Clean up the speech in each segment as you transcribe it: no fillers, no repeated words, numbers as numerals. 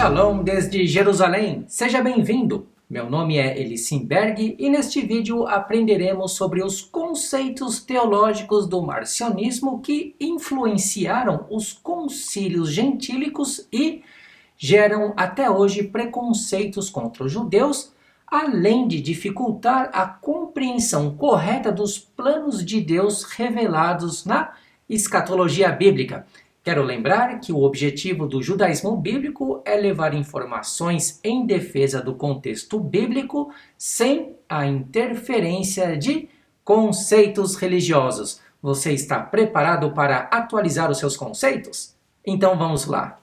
Shalom desde Jerusalém, seja bem-vindo! Meu nome é Elissimberg e neste vídeo aprenderemos sobre os conceitos teológicos do marcionismo que influenciaram os concílios gentílicos e geram até hoje preconceitos contra os judeus, além de dificultar a compreensão correta dos planos de Deus revelados na escatologia bíblica. Quero lembrar que o objetivo do judaísmo bíblico é levar informações em defesa do contexto bíblico sem a interferência de conceitos religiosos. Você está preparado para atualizar os seus conceitos? Então vamos lá!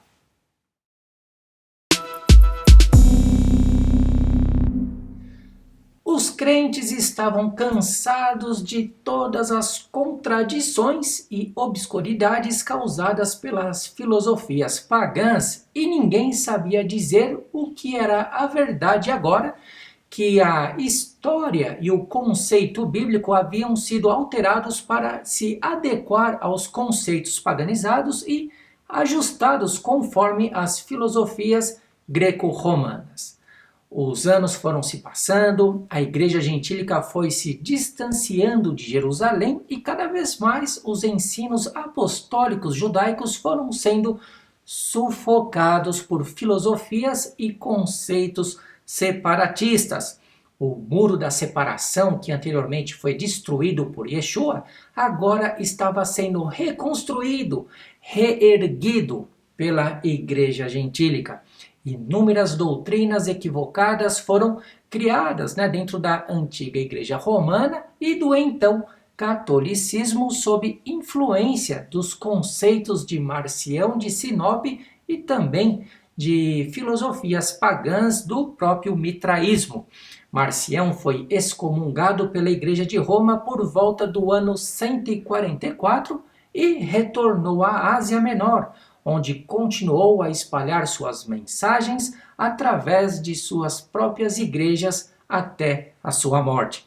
Os crentes estavam cansados de todas as contradições e obscuridades causadas pelas filosofias pagãs e ninguém sabia dizer o que era a verdade agora que a história e o conceito bíblico haviam sido alterados para se adequar aos conceitos paganizados e ajustados conforme as filosofias greco-romanas. Os anos foram se passando, a igreja gentílica foi se distanciando de Jerusalém e cada vez mais os ensinos apostólicos judaicos foram sendo sufocados por filosofias e conceitos separatistas. O muro da separação, que anteriormente foi destruído por Yeshua, agora estava sendo reconstruído, reerguido pela igreja gentílica. Inúmeras doutrinas equivocadas foram criadas dentro da antiga igreja romana e do então catolicismo sob influência dos conceitos de Marcião de Sinope e também de filosofias pagãs do próprio mitraísmo. Marcião foi excomungado pela igreja de Roma por volta do ano 144 e retornou à Ásia Menor, onde continuou a espalhar suas mensagens através de suas próprias igrejas até a sua morte.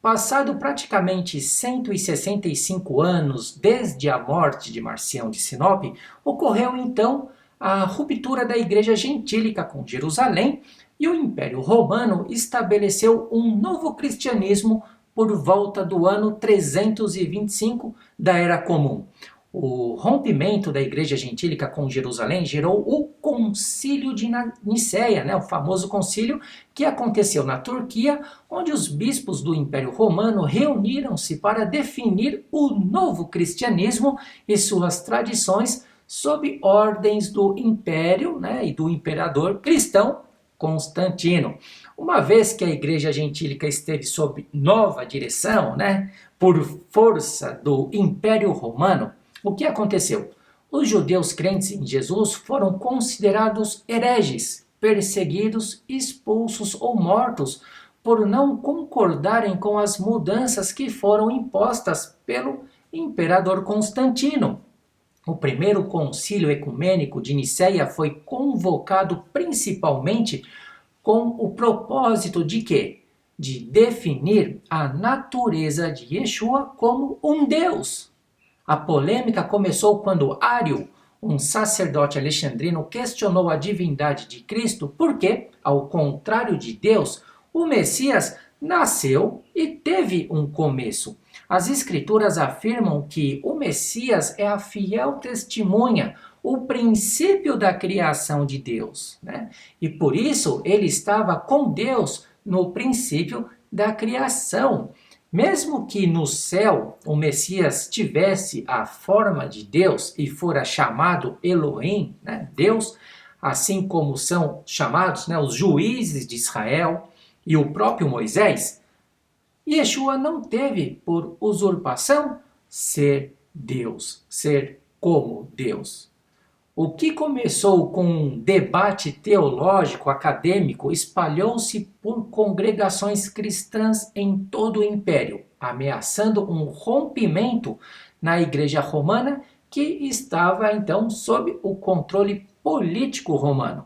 Passado praticamente 165 anos desde a morte de Marcião de Sinope, ocorreu então a ruptura da igreja gentílica com Jerusalém e o Império Romano estabeleceu um novo cristianismo por volta do ano 325 da Era Comum. O rompimento da igreja gentílica com Jerusalém gerou o Concílio de Nicéia, o famoso concílio que aconteceu na Turquia, onde os bispos do Império Romano reuniram-se para definir o novo cristianismo e suas tradições sob ordens do império e do imperador cristão Constantino. Uma vez que a igreja gentílica esteve sob nova direção, por força do Império Romano, o que aconteceu? Os judeus crentes em Jesus foram considerados hereges, perseguidos, expulsos ou mortos por não concordarem com as mudanças que foram impostas pelo imperador Constantino. O primeiro concílio ecumênico de Nicéia foi convocado principalmente com o propósito de quê? De definir a natureza de Yeshua como um Deus. A polêmica começou quando Ário, um sacerdote alexandrino, questionou a divindade de Cristo porque, ao contrário de Deus, o Messias nasceu e teve um começo. As Escrituras afirmam que o Messias é a fiel testemunha, o princípio da criação de Deus, E por isso ele estava com Deus no princípio da criação. Mesmo que no céu o Messias tivesse a forma de Deus e fora chamado Elohim, Deus, assim como são chamados os juízes de Israel e o próprio Moisés, Yeshua não teve por usurpação ser Deus, ser como Deus. O que começou com um debate teológico acadêmico espalhou-se por congregações cristãs em todo o império, ameaçando um rompimento na igreja romana que estava então sob o controle político romano.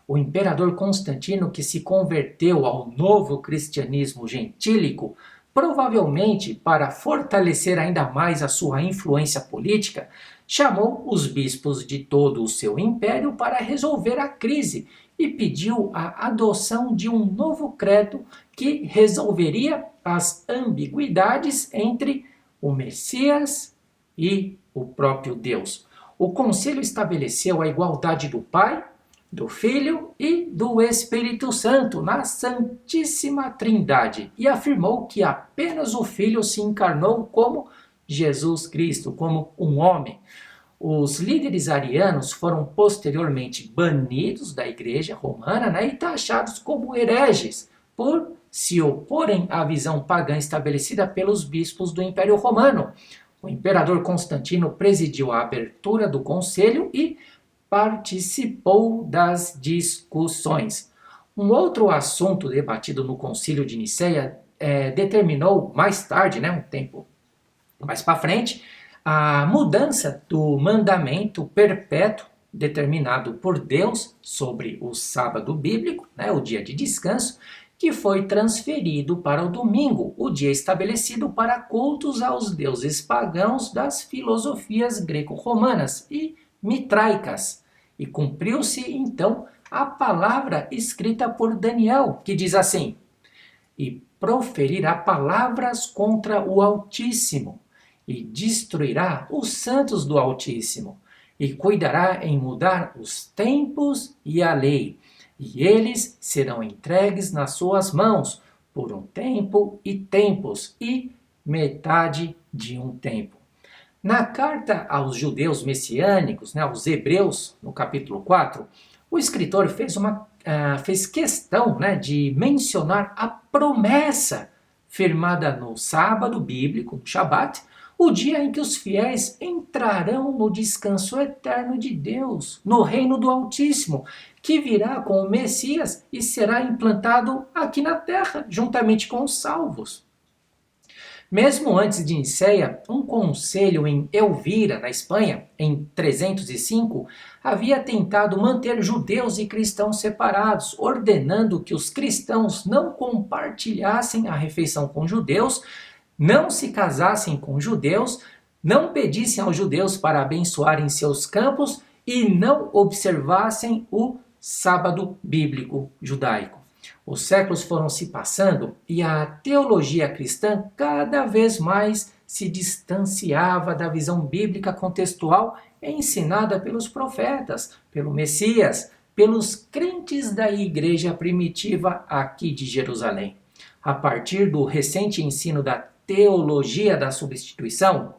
O imperador Constantino, que se converteu ao novo cristianismo gentílico, provavelmente para fortalecer ainda mais a sua influência política, chamou os bispos de todo o seu império para resolver a crise e pediu a adoção de um novo credo que resolveria as ambiguidades entre o Messias e o próprio Deus. O conselho estabeleceu a igualdade do Pai, do Filho e do Espírito Santo na Santíssima Trindade e afirmou que apenas o Filho se encarnou como Jesus Cristo, como um homem. Os líderes arianos foram posteriormente banidos da Igreja Romana, e taxados como hereges por se oporem à visão pagã estabelecida pelos bispos do Império Romano. O imperador Constantino presidiu a abertura do conselho e participou das discussões. Um outro assunto debatido no Concílio de Nicéia determinou mais tarde, um tempo mais para frente, a mudança do mandamento perpétuo determinado por Deus sobre o sábado bíblico, o dia de descanso, que foi transferido para o domingo, o dia estabelecido para cultos aos deuses pagãos das filosofias greco-romanas e mitraicas. E cumpriu-se, então, a palavra escrita por Daniel, que diz assim: e proferirá palavras contra o Altíssimo, e destruirá os santos do Altíssimo, e cuidará em mudar os tempos e a lei, e eles serão entregues nas suas mãos por um tempo e tempos, e metade de um tempo. Na carta aos judeus messiânicos, aos hebreus, no capítulo 4, o escritor fez questão de mencionar a promessa firmada no sábado bíblico, no Shabat, o dia em que os fiéis entrarão no descanso eterno de Deus, no reino do Altíssimo, que virá com o Messias e será implantado aqui na terra, juntamente com os salvos. Mesmo antes de Nicéia, um conselho em Elvira, na Espanha, em 305, havia tentado manter judeus e cristãos separados, ordenando que os cristãos não compartilhassem a refeição com judeus, não se casassem com judeus, não pedissem aos judeus para abençoarem seus campos e não observassem o sábado bíblico judaico. Os séculos foram se passando e a teologia cristã cada vez mais se distanciava da visão bíblica contextual ensinada pelos profetas, pelo Messias, pelos crentes da igreja primitiva aqui de Jerusalém. A partir do recente ensino da teologia da substituição,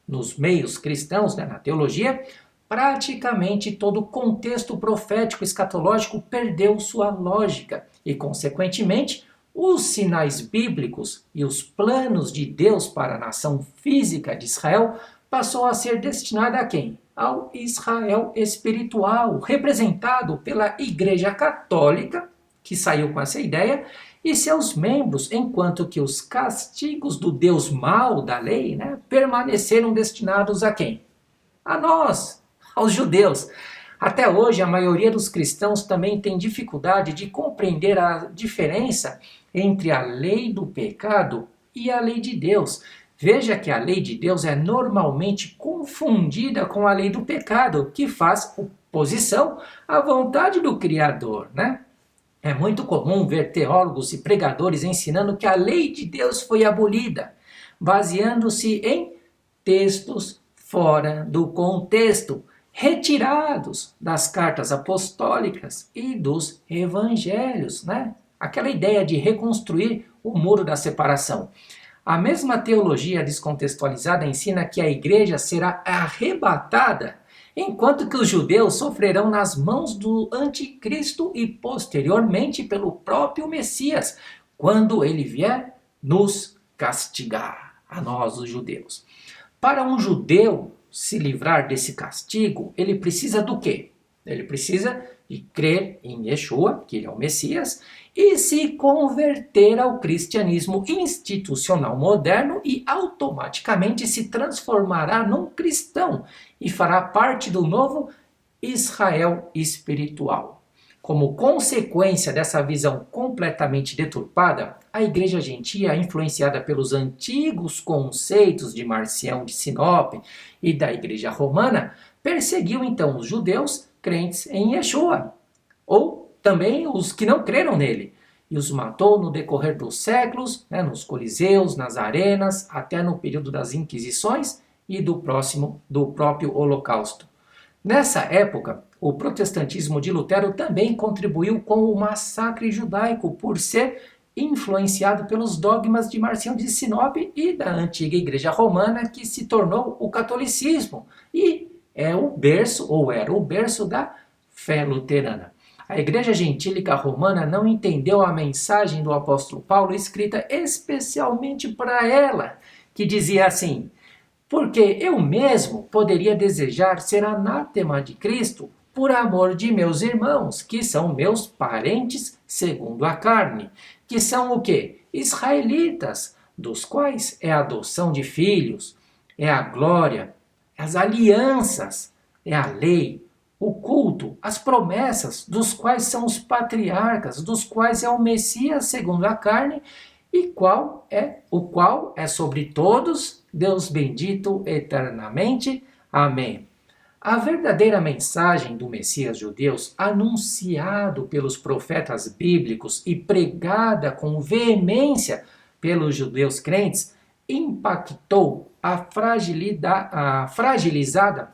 nos meios cristãos, na teologia, praticamente todo o contexto profético escatológico perdeu sua lógica e, consequentemente, os sinais bíblicos e os planos de Deus para a nação física de Israel passou a ser destinado a quem? Ao Israel espiritual, representado pela Igreja Católica, que saiu com essa ideia, e seus membros, enquanto que os castigos do Deus mau da lei permaneceram destinados a quem? A nós, aos judeus. Até hoje, a maioria dos cristãos também tem dificuldade de compreender a diferença entre a lei do pecado e a lei de Deus. Veja que a lei de Deus é normalmente confundida com a lei do pecado, que faz oposição à vontade do Criador, É muito comum ver teólogos e pregadores ensinando que a lei de Deus foi abolida, baseando-se em textos fora do contexto, retirados das cartas apostólicas e dos evangelhos, Aquela ideia de reconstruir o muro da separação. A mesma teologia descontextualizada ensina que a igreja será arrebatada, enquanto que os judeus sofrerão nas mãos do anticristo e posteriormente pelo próprio Messias, quando ele vier nos castigar, a nós os judeus. Para um judeu se livrar desse castigo, ele precisa do quê? Ele precisa de crer em Yeshua, que ele é o Messias, e se converter ao cristianismo institucional moderno e automaticamente se transformará num cristão e fará parte do novo Israel espiritual. Como consequência dessa visão completamente deturpada, a igreja gentia, influenciada pelos antigos conceitos de Marcião de Sinope e da igreja romana, perseguiu então os judeus crentes em Yeshua, ou também os que não creram nele, e os matou no decorrer dos séculos, nos coliseus, nas arenas, até no período das Inquisições e do próprio Holocausto. Nessa época, o protestantismo de Lutero também contribuiu com o massacre judaico por ser influenciado pelos dogmas de Marcião de Sinope e da antiga igreja romana, que se tornou o catolicismo e era o berço da fé luterana. A igreja gentílica romana não entendeu a mensagem do apóstolo Paulo escrita especialmente para ela, que dizia assim: porque eu mesmo poderia desejar ser anátema de Cristo por amor de meus irmãos, que são meus parentes segundo a carne, que são o quê? Israelitas, dos quais é a adoção de filhos, é a glória, as alianças, é a lei, o culto, as promessas, dos quais são os patriarcas, dos quais é o Messias segundo a carne, e o qual é sobre todos, Deus bendito eternamente. Amém. A verdadeira mensagem do Messias judeus, anunciado pelos profetas bíblicos e pregada com veemência pelos judeus crentes, impactou a fragilizada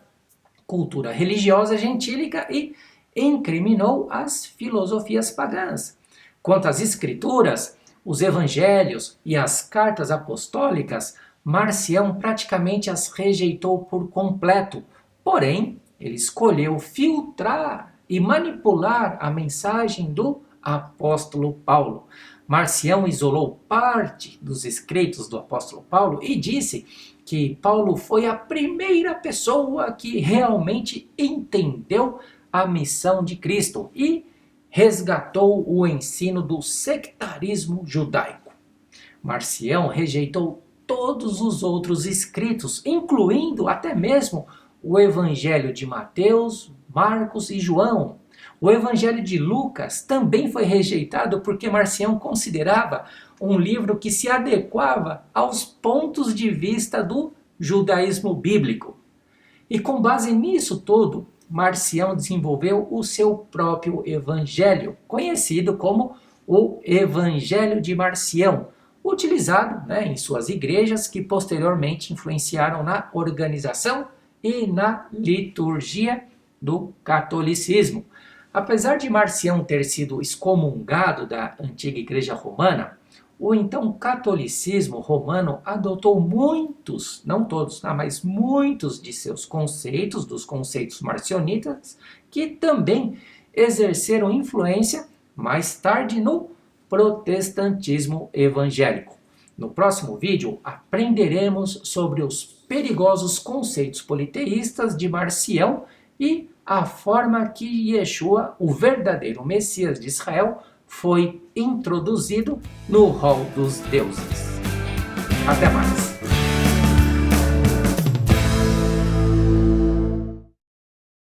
cultura religiosa gentílica e incriminou as filosofias pagãs. Quanto às escrituras, os evangelhos e as cartas apostólicas, Marcião praticamente as rejeitou por completo. Porém, ele escolheu filtrar e manipular a mensagem do apóstolo Paulo. Marcião isolou parte dos escritos do apóstolo Paulo e disse que Paulo foi a primeira pessoa que realmente entendeu a missão de Cristo e resgatou o ensino do sectarismo judaico. Marcião rejeitou todos os outros escritos, incluindo até mesmo o Evangelho de Mateus, Marcos e João. O Evangelho de Lucas também foi rejeitado porque Marcião considerava um livro que se adequava aos pontos de vista do judaísmo bíblico. E com base nisso tudo, Marcião desenvolveu o seu próprio evangelho, conhecido como o Evangelho de Marcião, utilizado em suas igrejas, que posteriormente influenciaram na organização e na liturgia do catolicismo. Apesar de Marcião ter sido excomungado da antiga igreja romana, o então catolicismo romano adotou muitos, não todos, mas muitos de seus conceitos, dos conceitos marcionitas, que também exerceram influência mais tarde no protestantismo evangélico. No próximo vídeo, aprenderemos sobre os perigosos conceitos politeístas de Marcião e a forma que Yeshua, o verdadeiro Messias de Israel, foi introduzido no rol dos deuses. Até mais!